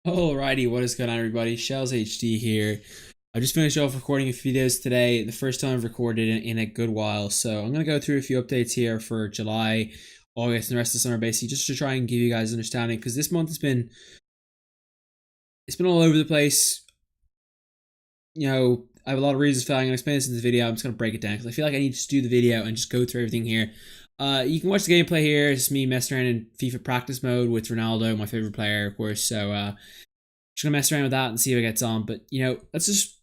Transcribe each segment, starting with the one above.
Alrighty, what is going on, everybody? Shells HD here. I just finished off recording a few videos today, the first time I've recorded in a good while. So I'm going to go through a few updates here for July, August, and the rest of the summer, basically, just to try and give you guys understanding, because this month has been, it's been all over the place. I have a lot of reasons for that. I'm going to explain this in the video. I'm just going to break it down, because I feel like I need to just do the video and just go through everything here. You can watch the gameplay here. It's me messing around in FIFA practice mode with Ronaldo, my favorite player, of course. So, just gonna mess around with that and see how it gets on. But let's just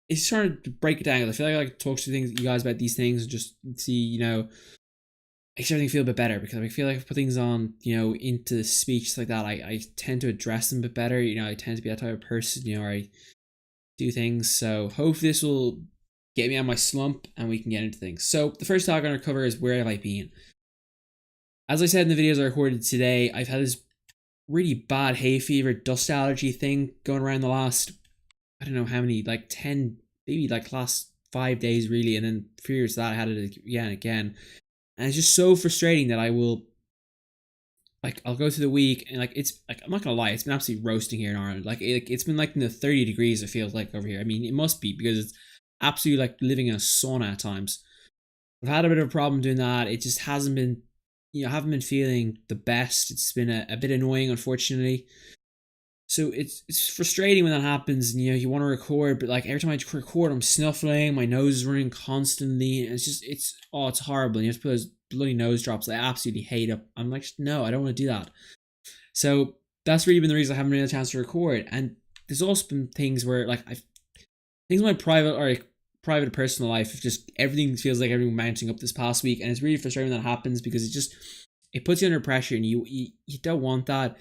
it's trying to break it down. I feel like I like to talk to you guys about these things and just see, makes everything feel a bit better, because I feel like if I put things on, into speech like that, I tend to address them a bit better. I tend to be that type of person, where I do things. So hopefully this will get me out of my slump and we can get into things. So the first topic I'm gonna cover is, where have I been? As I said in the videos I recorded today, I've had this really bad hay fever, dust allergy thing going around the last, I don't know how many, like 10, maybe like last 5 days really, and then previous to that I had it again and again. And it's just so frustrating that I'll go through the week and it's like, I'm not gonna lie, it's been absolutely roasting here in Ireland. It's been like in the 30 degrees, it feels like, over here. I mean, it must be, because it's absolutely like living in a sauna at times. I've had a bit of a problem doing that. It just hasn't been, I haven't been feeling the best. It's been a bit annoying, unfortunately. So it's frustrating when that happens, and you want to record, but like every time I record, I'm snuffling, my nose is running constantly, and it's horrible. And you have to put those bloody nose drops. I absolutely hate it. I'm like, no, I don't want to do that. So that's really been the reason I haven't really had a chance to record. And there's also been things where things in my private personal life, if just everything feels like everything mounting up this past week, and it's really frustrating when that happens, because it puts you under pressure, and you don't want that,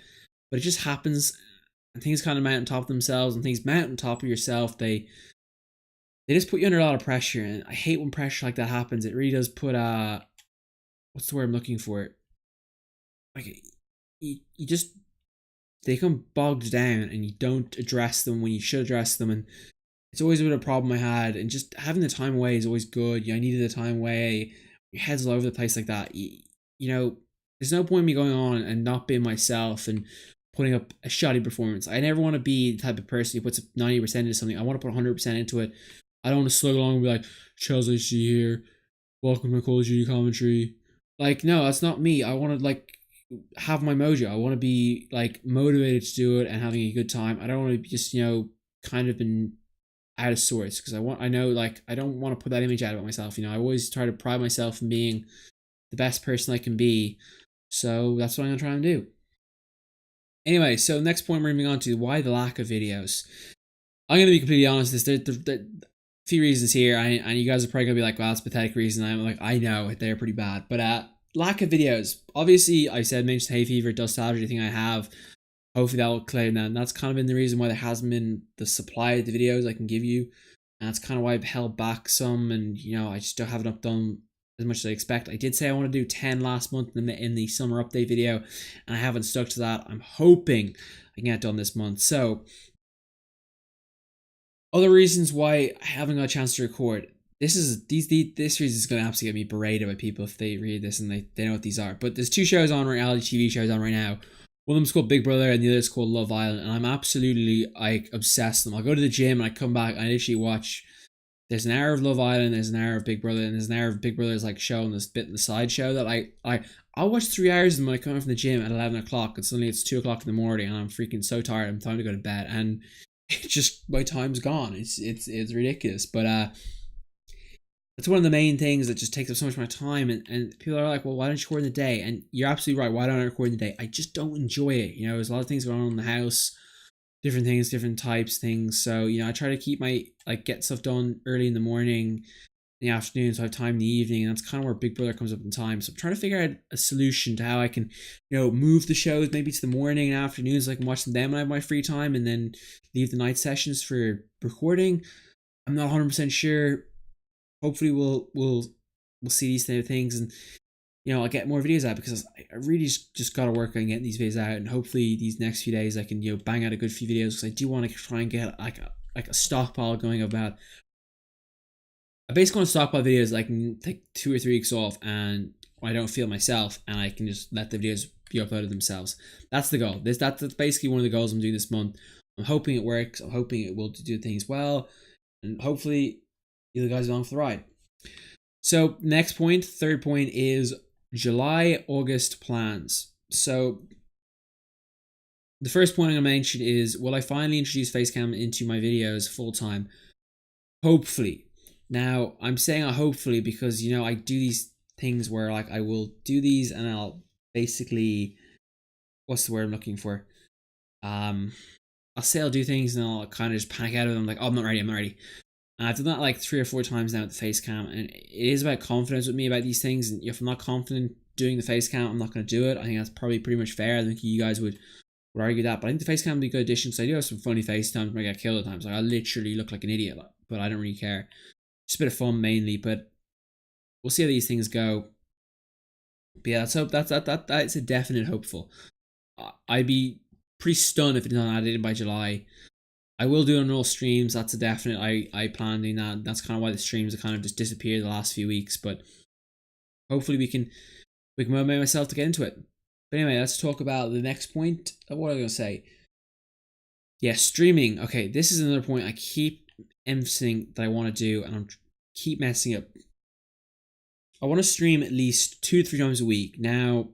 but it just happens, and things kind of mount on top of themselves, and things mount on top of yourself. They just put you under a lot of pressure, and I hate when pressure like that happens. It really does put what's the word I'm looking for? Like you just, they become bogged down, and you don't address them when you should address them, and it's always been a problem I had. And just having the time away is always good. I needed the time away. Your head's all over the place like that. There's no point in me going on and not being myself and putting up a shoddy performance. I never want to be the type of person who puts 90% into something. I want to put 100% into it. I don't want to slug along and be like, Charles HG here, welcome to Call of Duty commentary. Like, no, that's not me. I want to have my mojo. I want to be motivated to do it and having a good time. I don't want to be just kind of been out of sorts, because I don't want to put that image out about myself. I always try to pride myself in being the best person I can be. So that's what I'm gonna try and do. Anyway, so next point we're moving on to, why the lack of videos. I'm gonna be completely honest. There's a few reasons here, and you guys are probably gonna be like, "Well, that's a pathetic reason." I'm like, I know they're pretty bad, but lack of videos. Obviously, I mentioned hay fever, dust allergy thing I have. Hopefully that will clear now. And that's kind of been the reason why there hasn't been the supply of the videos I can give you. And that's kind of why I've held back some, and I just don't haven't done as much as I expect. I did say I want to do 10 last month in the summer update video, and I haven't stuck to that. I'm hoping I can get done this month. So other reasons why I haven't got a chance to record. This reason is gonna absolutely get me berated by people if they read this and they know what these are. But there's two shows on, reality TV shows on right now. One of them's called Big Brother, and the other is called Love Island, and I'm absolutely obsessed with them. I'll go to the gym and I come back and I literally watch. There's an hour of Love Island, there's an hour of Big Brother, and there's an hour of Big Brother's show and this bit in the side show that I'll watch 3 hours of them when I come home from the gym at 11 o'clock, and suddenly it's 2 o'clock in the morning, and I'm freaking so tired. I'm time to go to bed, and it just, my time's gone. It's ridiculous, but that's one of the main things that just takes up so much of my time, and people are like, well, why don't you record in the day? And you're absolutely right, why don't I record in the day? I just don't enjoy it. There's a lot of things going on in the house, different things, different types, things. So, I try to keep my, get stuff done early in the morning, in the afternoon, so I have time in the evening, and that's kind of where Big Brother comes up in time. So I'm trying to figure out a solution to how I can, move the shows maybe to the morning and afternoons, so I can watch them when I have my free time, and then leave the night sessions for recording. I'm not 100% sure. Hopefully we'll see these type of things, and I'll get more videos out, because I really just gotta work on getting these videos out, and hopefully these next few days I can bang out a good few videos, because I do want to try and get a stockpile going of about. I basically want to stockpile videos. I can take 2 or 3 weeks off, and I don't feel myself, and I can just let the videos be uploaded themselves. That's the goal. That's basically one of the goals I'm doing this month. I'm hoping it works. I'm hoping it will do things well, and hopefully you guys along for the ride. So next point, third point, is July, August plans. So the first point I'm going to mention is, will I finally introduce Facecam into my videos full time? Hopefully. Now, I'm saying hopefully because, you know, I do these things where like I will do these and I'll basically, what's the word I'm looking for? I'll say I'll do things and I'll kind of just panic out of them, like, oh, I'm not ready. And I've done that like 3 or 4 times now with the face cam, and it is about confidence with me about these things. And if I'm not confident doing the face cam, I'm not going to do it. I think that's probably pretty much fair. I think you guys would argue that, but I think the face cam would be a good addition because I do have some funny face times where I get killed at times. Like I literally look like an idiot, but I don't really care. Just a bit of fun mainly, but we'll see how these things go. But yeah, let's hope that's a definite hopeful. I'd be pretty stunned if it's not added in by July. I will do unroll streams. That's a definite. I plan doing that. That's kind of why the streams have kind of just disappeared the last few weeks. But hopefully we can motivate myself to get into it. But anyway, let's talk about the next point. What was I going to say? Yeah, streaming. Okay, this is another point I keep emphasizing that I want to do, and I'm keep messing up. I want to stream at least 2 to 3 times a week. Now,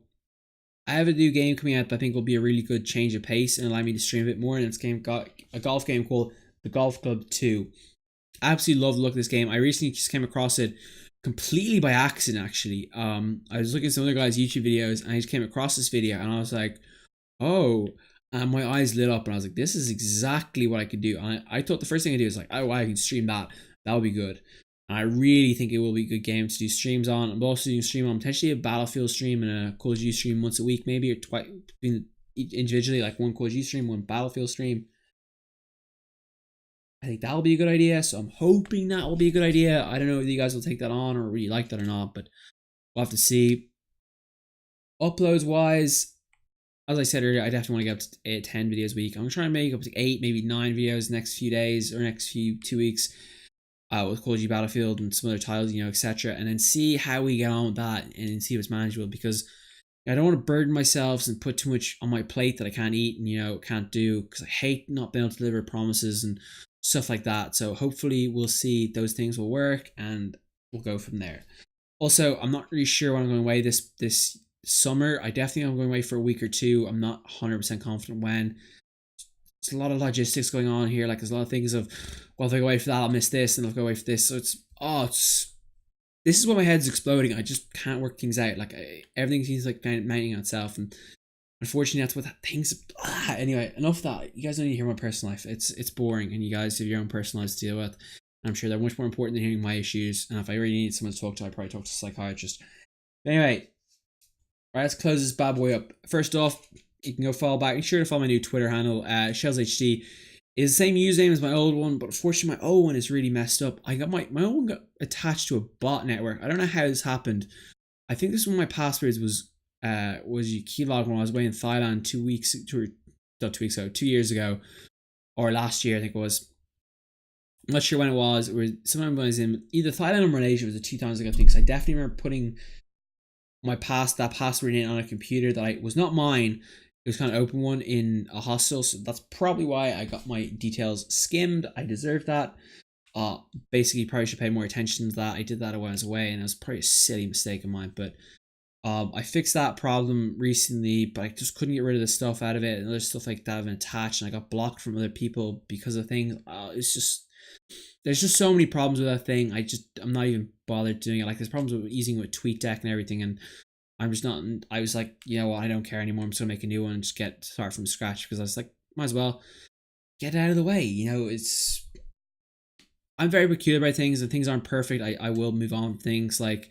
I have a new game coming out that I think will be a really good change of pace and allow me to stream a bit more. And it's a golf game called The Golf Club 2. I absolutely love the look of this game. I recently just came across it completely by accident, actually. I was looking at some other guys' YouTube videos and I just came across this video and I was like, oh, and my eyes lit up and I was like, this is exactly what I could do. And I thought the first thing I do is like, oh, wow, I can stream that. That would be good. And I really think it will be a good game to do streams on. I'm also doing a stream on potentially a Battlefield stream and a Call of Duty stream once a week, maybe, or twice individually, like one Call of Duty stream, one Battlefield stream. I think that'll be a good idea. So I'm hoping that will be a good idea. I don't know if you guys will take that on or really like that or not, but we'll have to see. Uploads wise, as I said earlier, I definitely want to get up to 10 videos a week. I'm trying to make up to 8, maybe 9 videos next few days or next few 2 weeks. With Call of Duty Battlefield and some other titles, you know, etc. And then see how we get on with that and see if it's manageable, because I don't want to burden myself and put too much on my plate that I can't eat and, you know, can't do, because I hate not being able to deliver promises and stuff like that. So hopefully we'll see those things will work and we'll go from there. Also, I'm not really sure when I'm going away this summer. I definitely am going away for a week or 2. I'm not 100% confident when. There's a lot of logistics going on here. Like there's a lot of things of, well, if I go away for that, I'll miss this, and if I go away for this. So this is why my head's exploding. I just can't work things out. Like everything seems like mounting on itself, and unfortunately, that's what things. Anyway, enough of that. You guys don't need to hear my personal life. It's boring, and you guys have your own personal lives to deal with. I'm sure they're much more important than hearing my issues. And if I really need someone to talk to, I'd probably talk to a psychiatrist. But anyway, right, let's close this bad boy up. First off, you can go follow back. Make sure to follow my new Twitter handle. ShellsHD is the same username as my old one, but unfortunately my old one is really messed up. I got my old one got attached to a bot network. I don't know how this happened. I think this one of my passwords was Keylog when I was away in Thailand 2 years ago, or last year I think it was. I'm not sure when it was. It was sometime when I was in either Thailand or Malaysia. It was a 2 times ago thing. So I definitely remember putting that password in on a computer that was not mine. It was kind of open one in a hostel, so that's probably why I got my details skimmed. I deserve that. Basically, probably should pay more attention to that. I did that when I was away, and it was probably a silly mistake of mine. But I fixed that problem recently, but I just couldn't get rid of the stuff out of it, and other stuff like that have been attached, and I got blocked from other people because of things. It's just, there's just so many problems with that thing. I'm not even bothered doing it. Like there's problems with using with TweetDeck and everything, and I'm just not. I was like, you know what, I don't care anymore. I'm just gonna make a new one and just start from scratch, because I was like, might as well get it out of the way. You know, I'm very peculiar about things, and things aren't perfect. I will move on from things. Like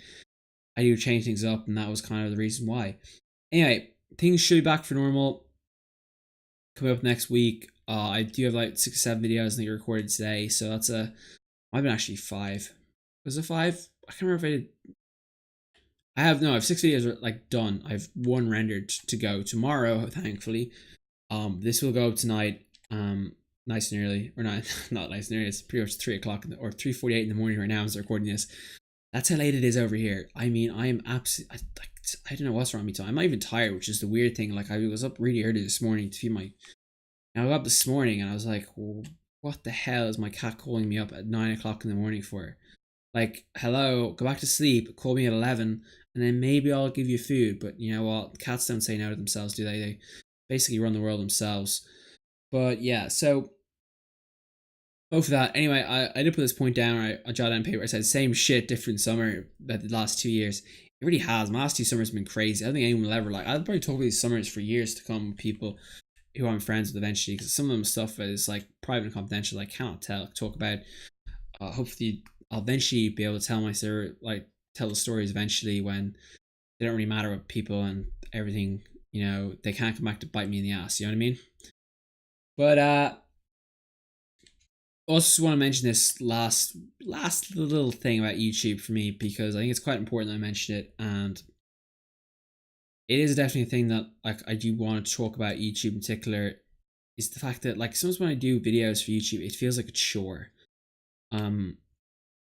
I do change things up, and that was kind of the reason why. Anyway, things should be back for normal coming up next week. I do have like 6 or 7 videos that I recorded today, so that's I've been actually 5. Was it 5? I can't remember if I did. I have 6 videos like done. I have 1 rendered to go tomorrow, thankfully. This will go up tonight, nice and early, or not not nice and early. It's pretty much 3 o'clock or 3:48 in the morning right now as I'm recording this. That's how late it is over here. I mean, I am absolutely I don't know what's wrong with me. I'm not even tired, which is the weird thing. Like I was up really early this morning to feed my. I got up this morning and I was like, well, what the hell is my cat calling me up at 9 o'clock in the morning for? Like, hello, go back to sleep. Call me at 11, and then maybe I'll give you food. But you know what? Cats don't say no to themselves, do they? They basically run the world themselves. But yeah, so both of that. Anyway, I did put this point down. I jotted down paper. I said same shit, different summer. But the last 2 years, it really has. My last 2 summers have been crazy. I don't think anyone will ever like. I'll probably talk about these summers for years to come with people who I'm friends with eventually, because some of them stuff is like private and confidential. I cannot talk about. Hopefully, I'll eventually be able to tell my story, like tell the stories eventually when they don't really matter with people and everything. You know, they can't come back to bite me in the ass. You know what I mean? But also just want to mention this last little thing about YouTube for me, because I think it's quite important that I mention it, and it is definitely a thing that like I do want to talk about YouTube in particular, is the fact that like sometimes when I do videos for YouTube, it feels like a chore. Um,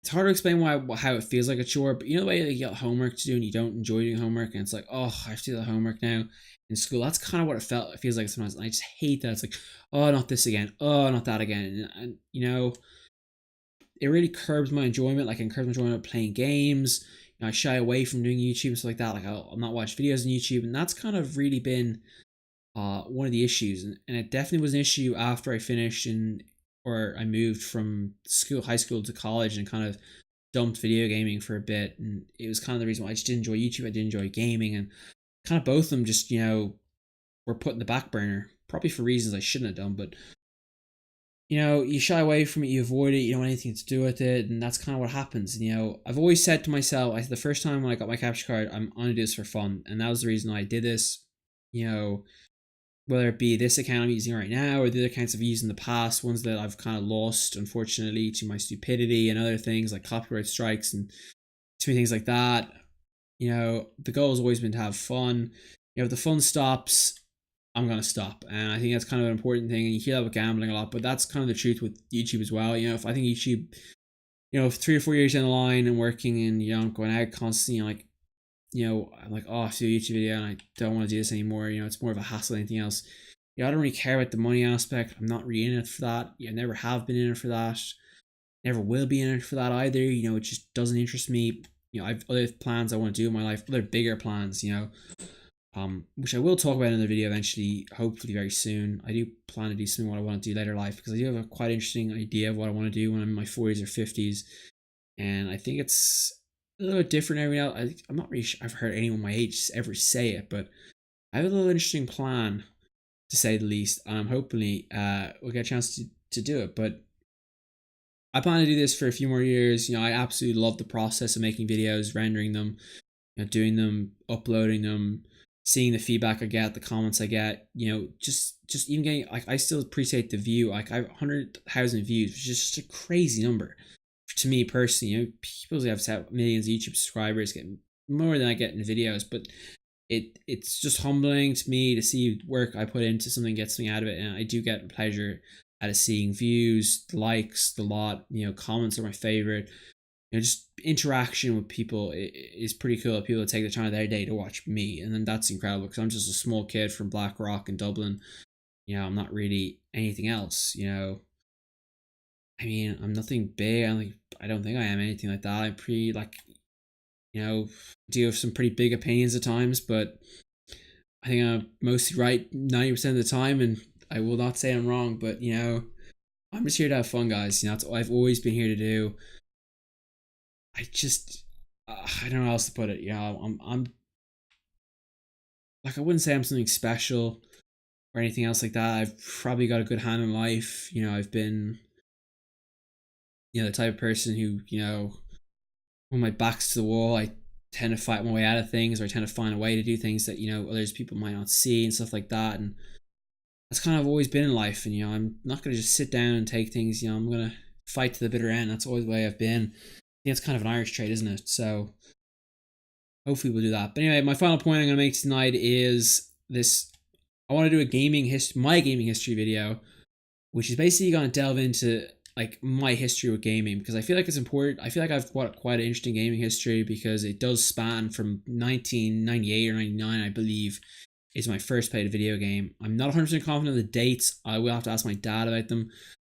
it's hard to explain how it feels like a chore, but you know the way like, you got homework to do and you don't enjoy doing homework, and it's like, oh, I have to do the homework now in school. That's kind of what it feels like sometimes. And I just hate that. It's like, oh, not this again. Oh, not that again. And you know, it really curbs my enjoyment. Like, it curbs my enjoyment of playing games. You know, I shy away from doing YouTube and stuff like that. Like, I'll not watch videos on YouTube, and that's kind of really been one of the issues. And it definitely was an issue after I finished or I moved from high school to college, and kind of dumped video gaming for a bit. And it was kind of the reason why I just didn't enjoy YouTube. I didn't enjoy gaming, and kind of both of them just, you know, were put in the back burner, probably for reasons I shouldn't have done. But you know, you shy away from it, you avoid it, you don't want anything to do with it, and that's kind of what happens. And, you know, I've always said to myself, the first time when I got my capture card, I'm gonna do this for fun, and that was the reason why I did this. You know, whether it be this account I'm using right now or the other accounts I've used in the past, ones that I've kind of lost, unfortunately, to my stupidity and other things like copyright strikes and too many things like that. You know, the goal has always been to have fun. You know, if the fun stops, I'm gonna stop, and I think that's kind of an important thing. And you hear that with gambling a lot, but that's kind of the truth with YouTube as well. You know, if I think YouTube, you know, if 3 or 4 years down the line and working and, you know, going out constantly, like, you know, I'm like, oh, I see a YouTube video and I don't want to do this anymore. You know, it's more of a hassle than anything else. You know, I don't really care about the money aspect. I'm not really in it for that. I never have been in it for that. Never will be in it for that either. You know, it just doesn't interest me. You know, I've other plans I want to do in my life, other bigger plans. You know, which I will talk about in the video eventually, hopefully very soon. I do plan to do something what I want to do later in life, because I do have a quite interesting idea of what I want to do when I'm in my 40s or 50s, and I think it's a little bit different every now. I'm not really sure I've heard anyone my age ever say it, but I have a little interesting plan, to say the least, and hopefully we'll get a chance to do it. But I plan to do this for a few more years. You know, I absolutely love the process of making videos, rendering them, you know, doing them, uploading them, seeing the feedback I get, the comments I get. You know, just even getting, like, I still appreciate the view. Like, I have 100,000 views, which is just a crazy number to me personally. You know, people who have millions of YouTube subscribers get more than I get in videos, but it's just humbling to me to see work I put into something, get something out of it, and I do get pleasure out of seeing views, the likes, the lot. You know, comments are my favorite. You know, just interaction with people is pretty cool. People take the time of their day to watch me, and then that's incredible, because I'm just a small kid from Blackrock in Dublin. You know, I'm not really anything else. You know, I mean, I'm nothing big. I don't think I am anything like that. I'm pretty, like, you know, do have some pretty big opinions at times, but I think I'm mostly right 90% of the time, and I will not say I'm wrong. But, you know, I'm just here to have fun, guys. You know, that's what I've always been here to do. I just, I don't know how else to put it. You know, I'm like, I wouldn't say I'm something special or anything else like that. I've probably got a good hand in life. You know, I've been, you know, the type of person who, you know, when my back's to the wall, I tend to fight my way out of things, or I tend to find a way to do things that, you know, others people might not see and stuff like that. And that's kind of always been in life. And, you know, I'm not going to just sit down and take things. You know, I'm going to fight to the bitter end. That's always the way I've been. I think it's kind of an Irish trait, isn't it? So hopefully we'll do that. But anyway, my final point I'm going to make tonight is this. I want to do my gaming history video, which is basically going to delve into like my history with gaming, because I feel like it's important. I feel like I've got quite an interesting gaming history because it does span from 1998 or 99, I believe, is my first played video game. I'm not 100% confident of the dates. I will have to ask my dad about them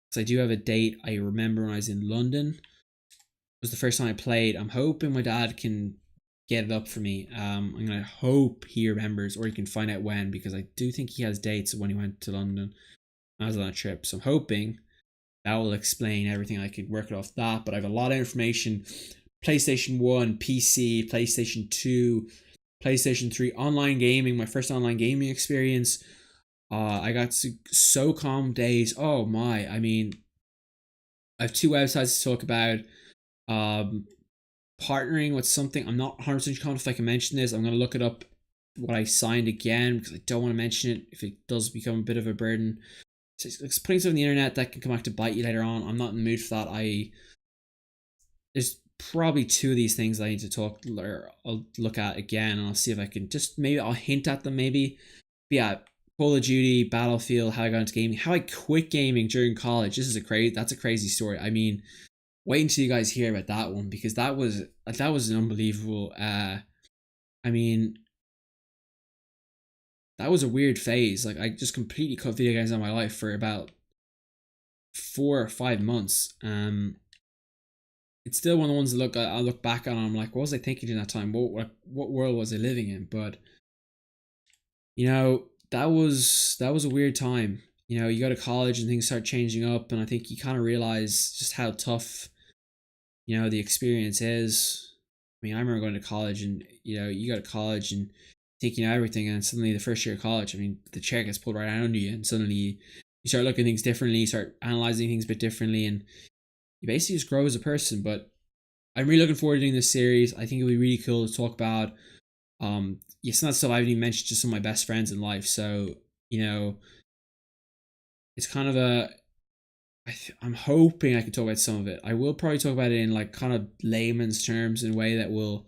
because I do have a date I remember when I was in London. It was the first time I played. I'm hoping my dad can get it up for me. I'm gonna hope he remembers, or he can find out when, because I do think he has dates of when he went to London. I was on a trip, so I'm hoping that will explain everything. I could work it off that, but I have a lot of information. PlayStation 1, PC, PlayStation 2, PlayStation 3, online gaming, my first online gaming experience. I got SOCOM days. Oh my, I mean, I have 2 websites to talk about. Partnering with something, I'm not 100% confident if I can mention this. I'm going to look it up what I signed again, because I don't want to mention it if it does become a bit of a burden. So it's putting stuff on the internet that can come back to bite you later on. I'm not in the mood for that. There's probably 2 of these things I need to talk or I'll look at again, and I'll see if I can just, maybe I'll hint at them maybe. But yeah, Call of Duty, Battlefield, how I got into gaming, how I quit gaming during college. That's a crazy story. I mean, wait until you guys hear about that one, because that was an unbelievable. I mean, that was a weird phase. Like, I just completely cut video games out of my life for about 4 or 5 months. It's still one of the ones that I look back on and I'm like, what was I thinking in that time? What world was I living in? But you know, that was a weird time. You know, you go to college and things start changing up, and I think you kind of realize just how tough, you know, the experience is. I mean, I remember going to college, and you know, you go to college and thinking everything, and suddenly the first year of college, I mean, the chair gets pulled right out under you, and suddenly you start looking at things differently, you start analyzing things a bit differently, and you basically just grow as a person. But I'm really looking forward to doing this series. I think it'll be really cool to talk about. It's not stuff I haven't even mentioned to some of my best friends in life. So, you know, it's kind of I'm hoping I can talk about some of it. I will probably talk about it in like kind of layman's terms, in a way that will,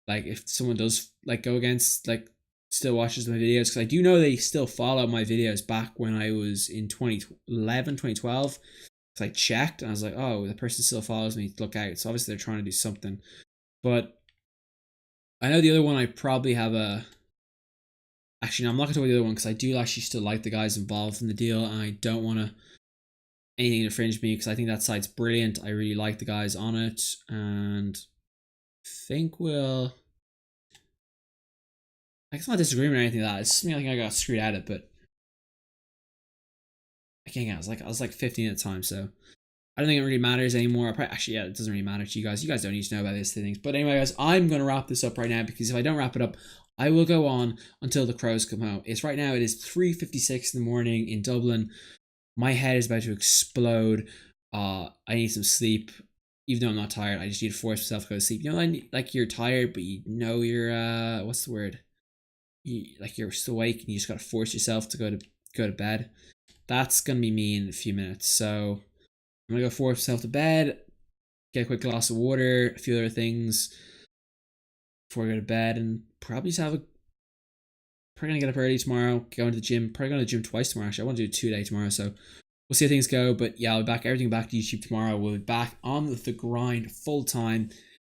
like, if someone does like go against, like, still watches my videos, because I do know they still follow my videos back when I was in 2011, 2012. So I checked and I was like, oh, the person still follows me. Look out. So obviously they're trying to do something. But I know the other one I probably have a. Actually, no, I'm not going to talk about the other one, because I do actually still like the guys involved in the deal, and I don't want to anything to infringe me, because I think that site's brilliant. I really like the guys on it, and think we'll. It's not disagreement or anything like that. It's just me. I think I got screwed at it, but I can't get. I was like 15 at the time, so I don't think it really matters anymore. Actually, yeah, it doesn't really matter to you guys. You guys don't need to know about these things. But anyway, guys, I'm gonna wrap this up right now, because if I don't wrap it up, I will go on until the crows come home. It's right now. It is 3:56 in the morning in Dublin. My head is about to explode. I need some sleep. Even though I'm not tired, I just need to force myself to go to sleep. You know, like you're tired, but you know you're what's the word? You're still awake, and you just gotta force yourself to go to bed. That's gonna be me in a few minutes. So I'm gonna go force myself to bed, get a quick glass of water, a few other things before I go to bed, and probably just probably gonna get up early tomorrow, go into the gym. Probably going to the gym twice tomorrow. Actually, I want to do 2 days tomorrow, so we'll see how things go. But yeah, I'll be back. Everything back to YouTube tomorrow. We'll be back on the grind full time.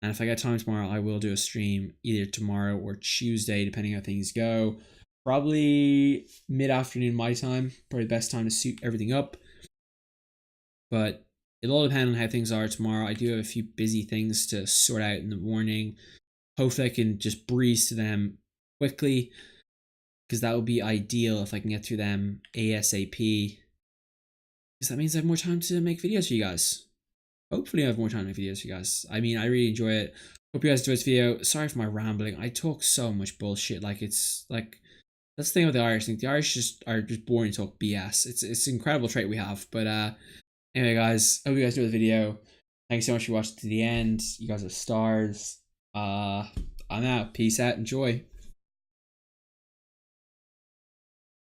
And if I get time tomorrow, I will do a stream either tomorrow or Tuesday, depending how things go. Probably mid-afternoon my time. Probably the best time to suit everything up. But it'll all depend on how things are tomorrow. I do have a few busy things to sort out in the morning. Hopefully I can just breeze to them quickly, because that would be ideal if I can get through them ASAP. Because that means I have more time to make videos for you guys. Hopefully I have more time to make videos for you guys. I mean, I really enjoy it. Hope you guys enjoyed this video. Sorry for my rambling. I talk so much bullshit. Like, it's like, that's the thing with the Irish. I think the Irish are just boring to talk BS. It's an incredible trait we have. But anyway, guys, hope you guys enjoyed the video. Thanks so much for watching to the end. You guys are stars. I'm out. Peace out. Enjoy.